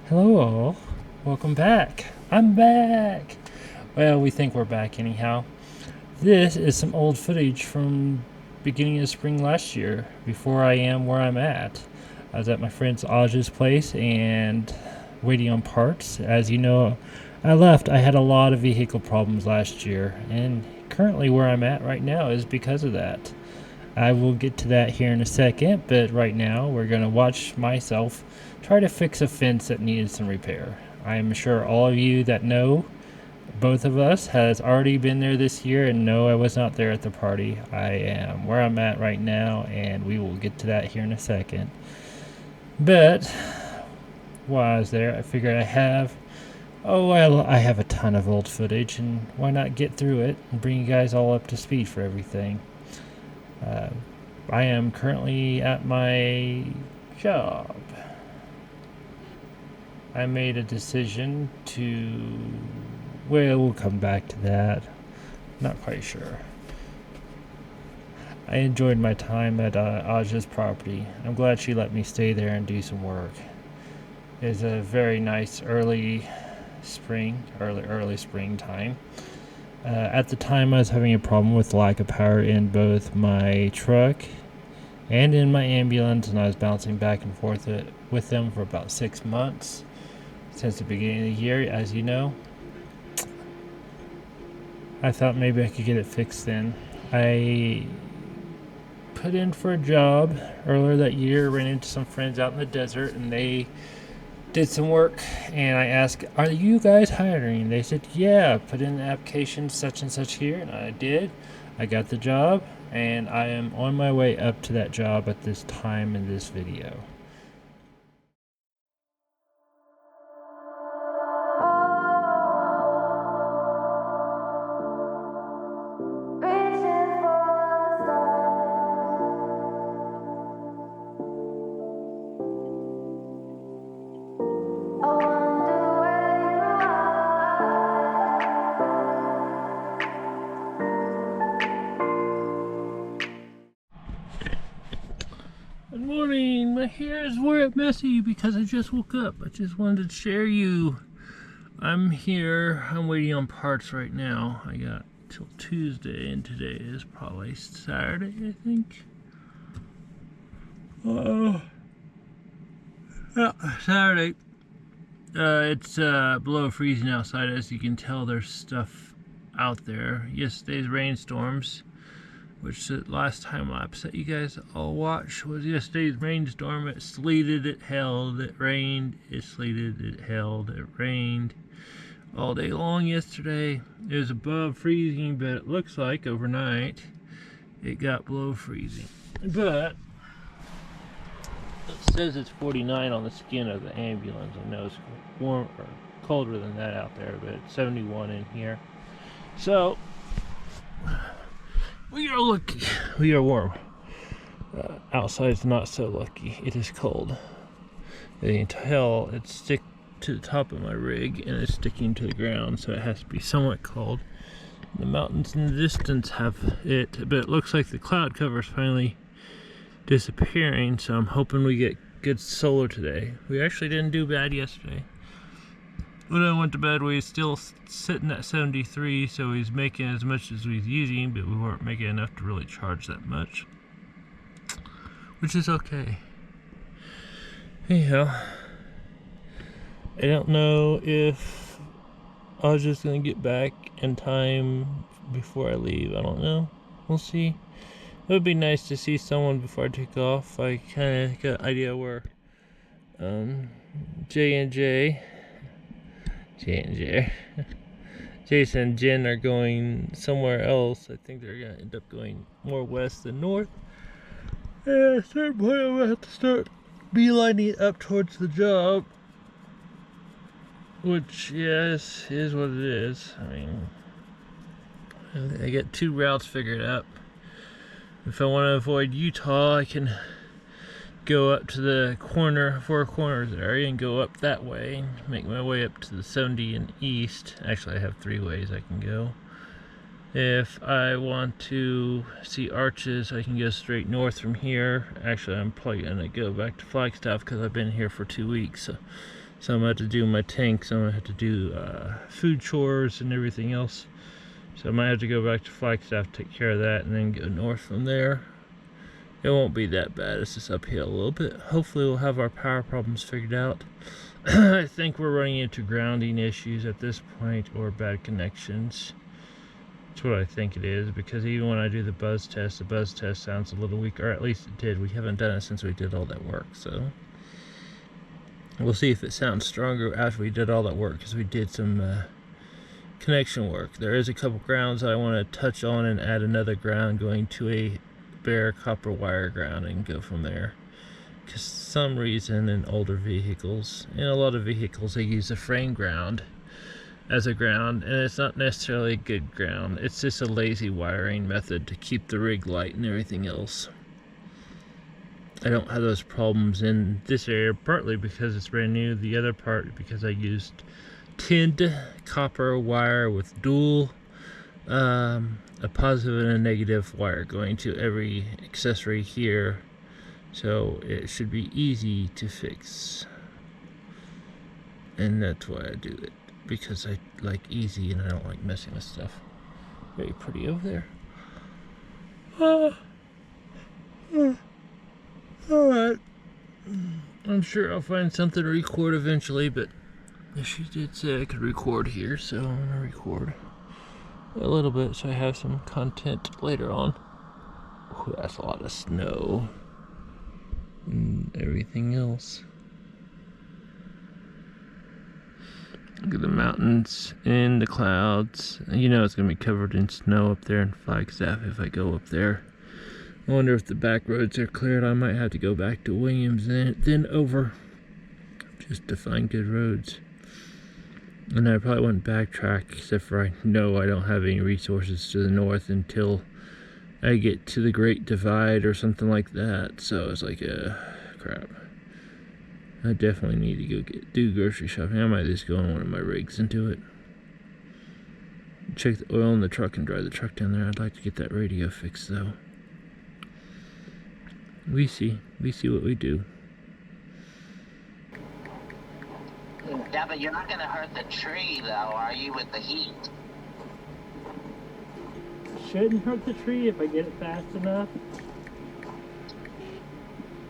Hello all. Welcome back. I'm back. Well, we think we're back anyhow. This is some old footage from beginning of spring last year, before I am where I'm at. I was at my friend's Aj's place and waiting on parts. As you know, I left. I had a lot of vehicle problems last year, and currently where I'm at right now is because of that. I will get to that here in a second, but right now we're going to watch myself try to fix a fence that needed some repair. I am sure all of you that know both of us has already been there this year, and no, I was not there at the party. I am where I'm at right now, and we will get to that here in a second. But while I was there, I figured I have a ton of old footage, and why not get through it and bring you guys all up to speed for everything. Uh, I am currently at my job. I made a decision we'll come back to that. Not quite sure. I enjoyed my time at Aja's property. I'm glad she let me stay there and do some work. It's a very nice early springtime. At the time, I was having a problem with lack of power in both my truck and in my ambulance, and I was bouncing back and forth with them for about 6 months since the beginning of the year, as you know. I thought maybe I could get it fixed then. I put in for a job earlier that year, ran into some friends out in the desert, and they did some work, and I asked, "Are you guys hiring?" They said, "Yeah, put in the application such and such here," and I did. I got the job, and I am on my way up to that job at this time in this video. Good morning. My hair is messy because I just woke up. I just wanted to share you. I'm here. I'm waiting on parts right now. I got till Tuesday, and today is probably Saturday, I think. Yeah, Saturday. It's below freezing outside. As you can tell, there's stuff out there. Yesterday's rainstorms, which the last time lapse that you guys all watched was yesterday's rainstorm. It sleeted, it held, it rained, it sleeted, it held, it rained all day long yesterday. It was above freezing, but it looks like overnight it got below freezing. But it says it's 49 on the skin of the ambulance. I know it's warm or colder than that out there, but it's 71 in here. So we are lucky. We are warm. Outside's not so lucky. It is cold. You can tell it's stick to the top of my rig, and it's sticking to the ground, so it has to be somewhat cold. The mountains in the distance have it, but it looks like the cloud cover is finally disappearing, so I'm hoping we get good solar today. We actually didn't do bad yesterday. When I went to bed, we was still sitting at 73, so he's making as much as we was using, but we weren't making enough to really charge that much, which is okay. Anyhow, I don't know if I was just gonna get back in time before I leave. I don't know. We'll see. It would be nice to see someone before I take off. I kind of got an idea where Jason and Jen are going somewhere else. I think they're gonna end up going more west than north. And at a certain point, I'm gonna have to start beelining it up towards the job, which yes is what it is. I mean, I get 2 routes figured out. If I want to avoid Utah, I can go up to the Four Corners area and go up that way, make my way up to the 70 and east. Actually, I have 3 ways I can go. If I want to see Arches, I can go straight north from here. Actually, I'm probably going to go back to Flagstaff because I've been here for 2 weeks. So So I'm going to have to do my tanks. I'm going to have to do food chores and everything else. So I might have to go back to Flagstaff, take care of that, and then go north from there. It won't be that bad. It's just uphill a little bit. Hopefully we'll have our power problems figured out. I think we're running into grounding issues at this point, or bad connections. That's what I think it is, because even when I do the buzz test sounds a little weak, or at least it did. We haven't done it since we did all that work, so we'll see if it sounds stronger after we did all that work, because we did some connection work. There is a couple grounds I want to touch on and add another ground going to a bare copper wire ground and go from there. Because some reason in older vehicles, in a lot of vehicles, they use a frame ground as a ground, and it's not necessarily a good ground. It's just a lazy wiring method to keep the rig light and everything else. I don't have those problems in this area, partly because it's brand new, the other part because I used tinned copper wire with dual a positive and a negative wire going to every accessory here, so it should be easy to fix. And that's why I do it, because I like easy and I don't like messing with stuff. Very pretty over there. Alright. I'm sure I'll find something to record eventually, but she did say I could record here, so I'm gonna record a little bit so I have some content later on. Ooh, that's a lot of snow and everything else. Look at the mountains and the clouds. You know it's gonna be covered in snow up there in Flagstaff if I go up there. I wonder if the back roads are cleared. I might have to go back to Williams and then over, just to find good roads. And I probably wouldn't backtrack, except for I know I don't have any resources to the north until I get to the Great Divide or something like that. So it's like, crap. I definitely need to go do grocery shopping. I might just go on one of my rigs and do it. Check the oil in the truck and drive the truck down there. I'd like to get that radio fixed though. We see what we do. Yeah, but you're not gonna hurt the tree though, are you, with the heat? Shouldn't hurt the tree if I get it fast enough.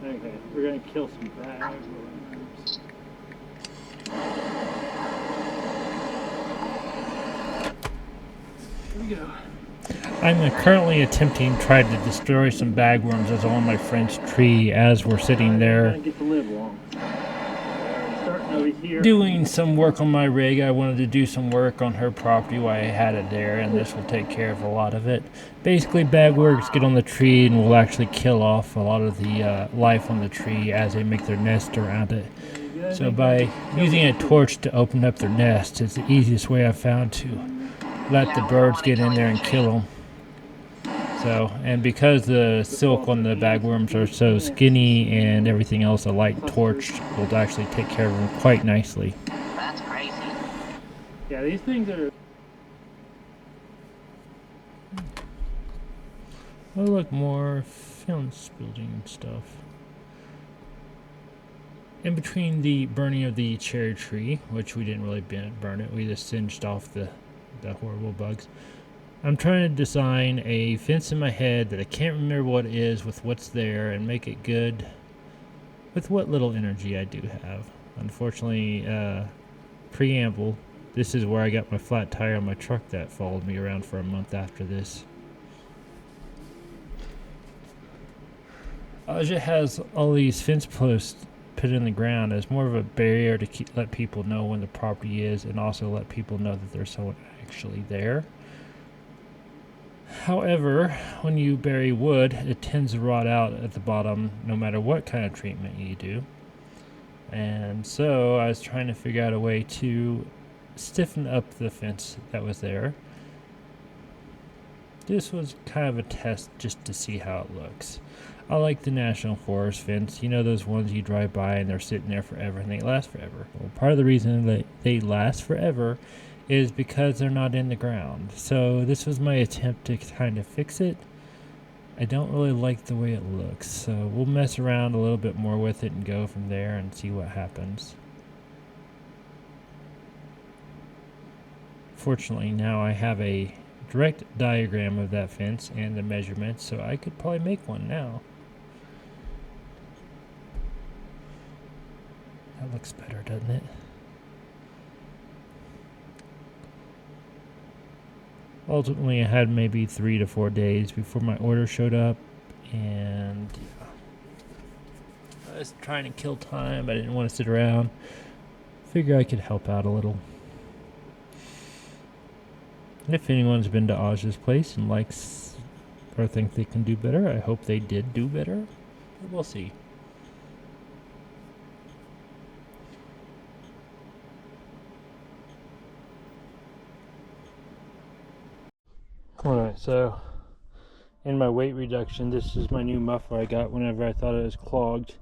Okay, we're gonna kill some bagworms. Here we go. I'm currently attempting to try to destroy some bagworms that's on my friend's tree as we're sitting there doing some work on my rig. I wanted to do some work on her property while I had it there, and this will take care of a lot of it. Basically, bagworms get on the tree and will actually kill off a lot of the life on the tree as they make their nest around it. So by using a torch to open up their nest, it's the easiest way I've found to let the birds get in there and kill them. So, and because the silk on the bagworms are so skinny and everything else, a light torch will actually take care of them quite nicely. That's crazy. Yeah, these things are... Oh, look, more fence building stuff. In between the burning of the cherry tree, which we didn't really burn it, we just singed off the horrible bugs. I'm trying to design a fence in my head that I can't remember what it is with what's there and make it good with what little energy I do have. Unfortunately, preamble, this is where I got my flat tire on my truck that followed me around for a month after this. Aja has all these fence posts put in the ground as more of a barrier to let people know when the property is, and also let people know that there's someone actually there. However, when you bury wood, it tends to rot out at the bottom no matter what kind of treatment you do. And so I was trying to figure out a way to stiffen up the fence that was there. This was kind of a test just to see how it looks. I like the National Forest fence. You know those ones you drive by and they're sitting there forever and they last forever. Well, part of the reason that they last forever is because they're not in the ground. So this was my attempt to kind of fix it. I don't really like the way it looks, so we'll mess around a little bit more with it and go from there and see what happens. Fortunately, now I have a direct diagram of that fence and the measurements, so I could probably make one now. That looks better, doesn't it? Ultimately, I had maybe 3 to 4 days before my order showed up, and yeah. I was trying to kill time. I didn't want to sit around. Figure I could help out a little. And if anyone's been to Oz's place and likes or think they can do better, I hope they did do better. But we'll see. Alright, so in my weight reduction, this is my new muffler I got whenever I thought it was clogged.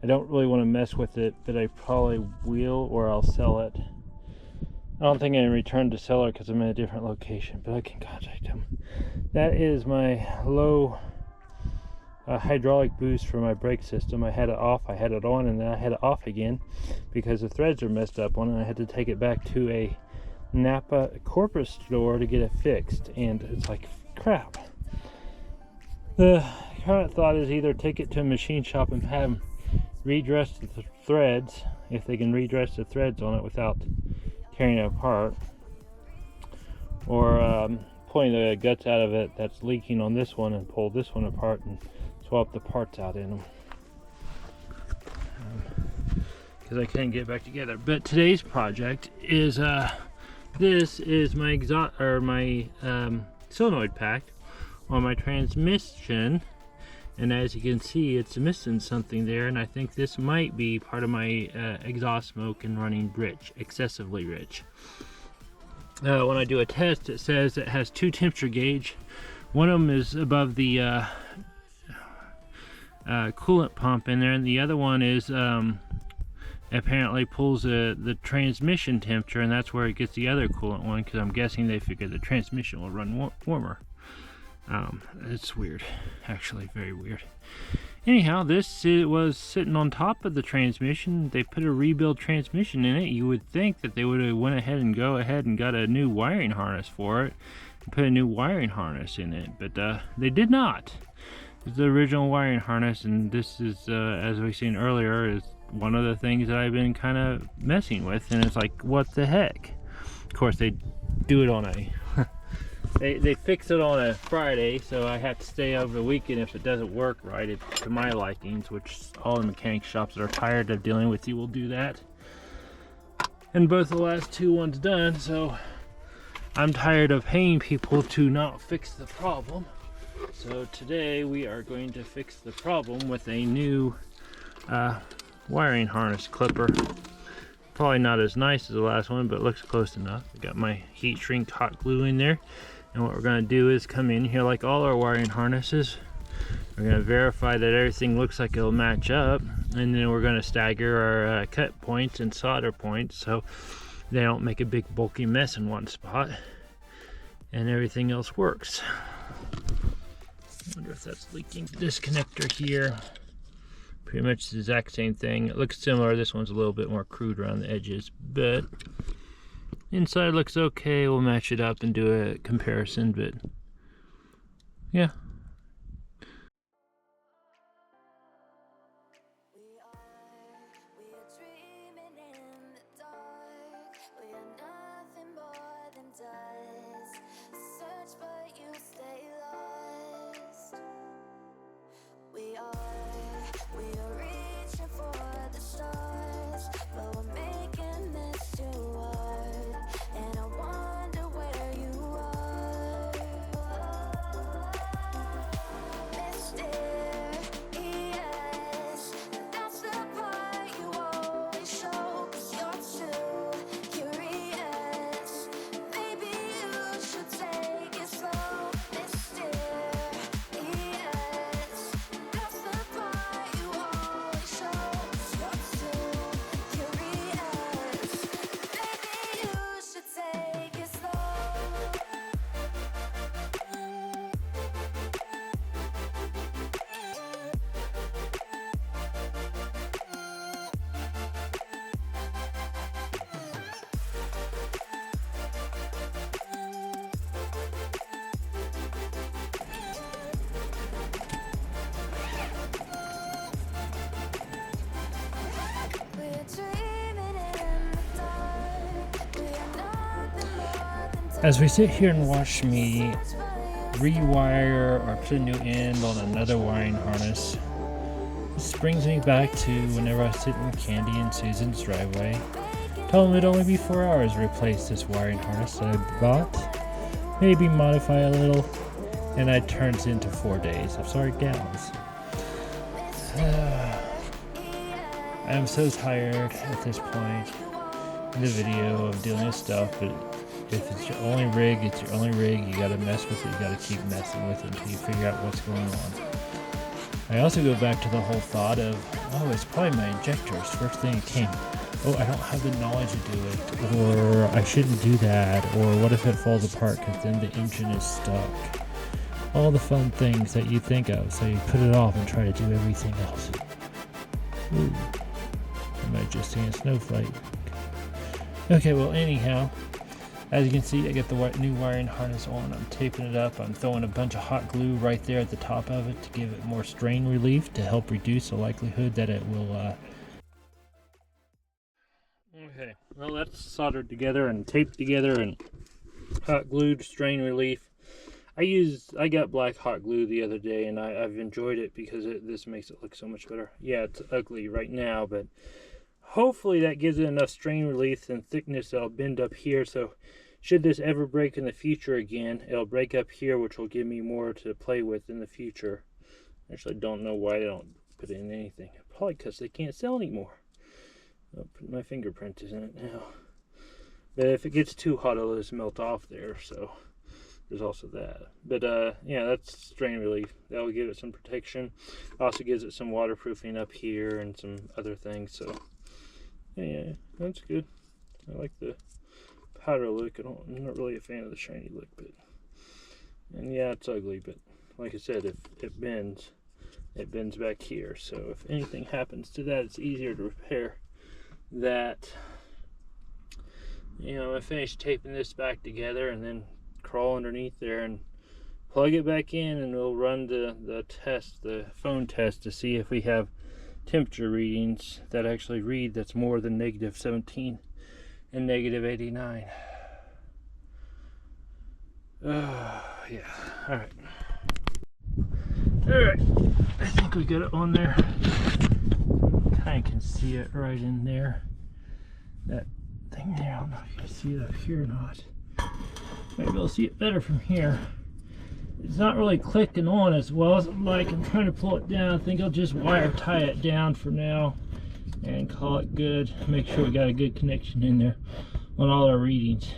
I don't really want to mess with it, but I probably will, or I'll sell it. I don't think I can return to seller because I'm in a different location, but I can contact him. That is my low hydraulic boost for my brake system. I had it off, I had it on, and then I had it off again because the threads are messed up on it. I had to take it back to a Napa corporate store to get it fixed, and it's like crap. The current thought is either take it to a machine shop and have them redress the threads, if they can redress the threads on it without tearing it apart, or pulling the guts out of it that's leaking on this one and pull this one apart and swap the parts out in them, because I couldn't get it back together. But today's project is this is my solenoid pack on my transmission, and as you can see, it's missing something there, and I think this might be part of my exhaust smoke and running rich, excessively rich. When I do a test, it says it has 2 temperature gauge. One of them is above the coolant pump in there, and the other one is apparently pulls the transmission temperature, and that's where it gets the other coolant one, because I'm guessing they figure the transmission will run warmer. It's weird, actually, very weird. Anyhow, this was sitting on top of the transmission. They put a rebuild transmission in it. You would think that they would have went ahead and got a new wiring harness for it and put a new wiring harness in it, but they did not. It's the original wiring harness, and this is, as we seen earlier, is one of the things that I've been kind of messing with, and it's like, what the heck? Of course, they do it on a they fix it on a Friday, so I have to stay over the weekend if it doesn't work right to my likings, which all the mechanic shops that are tired of dealing with you will do that. And both the last 2 ones done, so I'm tired of paying people to not fix the problem. So today we are going to fix the problem with a new wiring harness clipper. Probably not as nice as the last one, but looks close enough. I got my heat shrink hot glue in there, and what we're going to do is come in here like all our wiring harnesses. We're going to verify that everything looks like it'll match up, and then we're going to stagger our cut points and solder points so they don't make a big bulky mess in one spot, and everything else works. I wonder if that's leaking. This connector here, pretty much the exact same thing. It looks similar. This one's a little bit more crude around the edges, but inside looks okay. We'll match it up and do a comparison, but yeah. As we sit here and watch me rewire or put a new end on another wiring harness, this brings me back to whenever I was sitting with Candy in Susan's driveway. Told him it'd only be 4 hours to replace this wiring harness that I bought, maybe modify a little, and I turns into 4 days. I'm sorry, gals. I am so tired at this point in the video of dealing with stuff, but if it's your only rig, it's your only rig. You gotta mess with it, you gotta keep messing with it until you figure out what's going on. I also go back to the whole thought of, oh, it's probably my injectors, first thing it came. Oh, I don't have the knowledge to do it, or I shouldn't do that, or what if it falls apart because then the engine is stuck. All the fun things that you think of, so you put it off and try to do everything else. Ooh, am I just seeing a snowflake? Okay, well, anyhow, as you can see, I get the new wiring harness on. I'm taping it up. I'm throwing a bunch of hot glue right there at the top of it to give it more strain relief to help reduce the likelihood that it will Okay, well, that's soldered together and taped together and hot glued, strain relief. I got black hot glue the other day, and I've enjoyed it because this makes it look so much better. Yeah, it's ugly right now, but hopefully that gives it enough strain relief and thickness that'll bend up here, so should this ever break in the future again, it'll break up here, which will give me more to play with in the future. Actually, I don't know why I don't put it in anything. Probably because they can't sell anymore. I'll put my fingerprint in it now. But if it gets too hot, it'll just melt off there, so there's also that. But yeah, that's strain relief. That'll give it some protection. Also gives it some waterproofing up here and some other things, so yeah, that's good. I like the powder look. I'm not really a fan of the shiny look, but and yeah, it's ugly, but like I said, if it bends back here, so if anything happens to that, it's easier to repair that. You know, I finished taping this back together and then crawl underneath there and plug it back in, and we'll run the test, the phone test, to see if we have temperature readings that actually read that's more than -17 and -89. Yeah, alright, I think we got it on there. I can see it right in there, that thing there. I don't know if you can see it up here or not. Maybe I'll see it better from here. It's not really clicking on as well as I'd like. I'm trying to pull it down. I think I'll just wire tie it down for now and call it good. Make sure we got a good connection in there on all our readings.